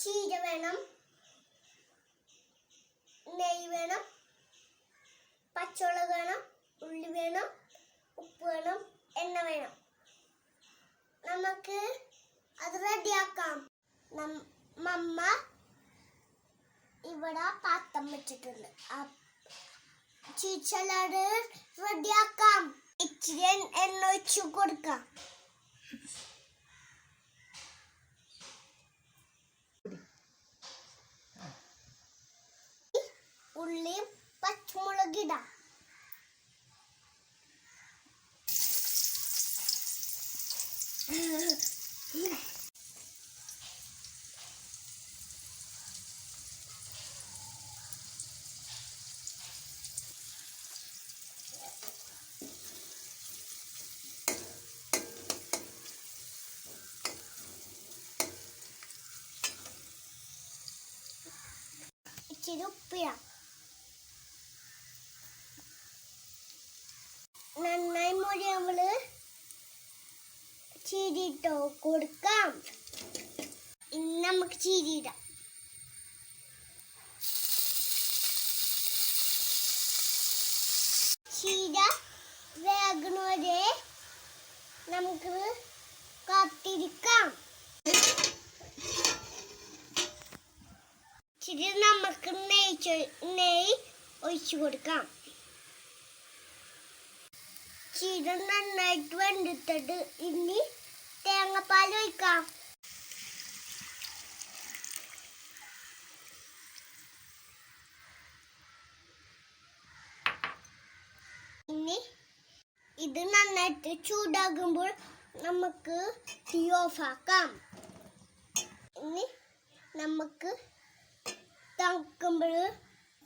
ചീര വേണം, നെയ്യ് വേണം, പച്ചമുളക് വേണം, ഉള്ളി വേണം, ഉപ്പ് വേണം, എണ്ണ വേണം. നമുക്ക് അത് റെഡിയാക്കാം. മമ്മ ഇവിടെ പാത്രം വെച്ചിട്ടുണ്ട്. ചീസ് സലാഡ് റെഡിയാക്കാം. ഇച്ചിരി എണ്ണ ഒഴിച്ചു കൊടുക്കാം. ഉള്ളിയും പച്ചമുളക് ഇടാം. ഇച്ചിരി ഉപ്പിടാം. നന്നായി നമ്മള് ചീരിട്ടോ കൊടുക്കാം. ഇനി നമുക്ക് ചീരിയിടാം. ചീര വേഗണവരെ നമുക്ക് കാത്തിരിക്കാം. ഇച്ചിരി നമുക്ക് നെയ്യ് ഒഴിച്ചു കൊടുക്കാം. ചീര നന്നായിട്ട് വെന്തിട്ട് ഇനി തേങ്ങാപ്പാൽ ഒഴിക്കാം. ഇനി ഇത് നന്നായിട്ട് ചൂടാകുമ്പോൾ നമുക്ക് തീ ഓഫാക്കാം. ഇനി നമുക്ക് തണുക്കുമ്പോൾ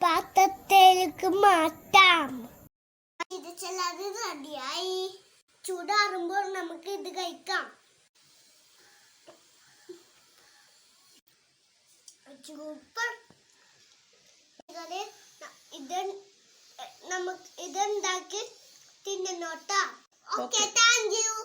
പാത്രത്തിലേക്ക് മാറ്റാം. ഇത് ചിലത് റെഡിയായി. ചൂടാറുമ്പോൾ നമുക്ക് ഇത് കഴിക്കാം. സൂപ്പർ. നമുക്ക് ഇതുണ്ടാക്കി തിന്നോട്ടാ. Okay, thank U.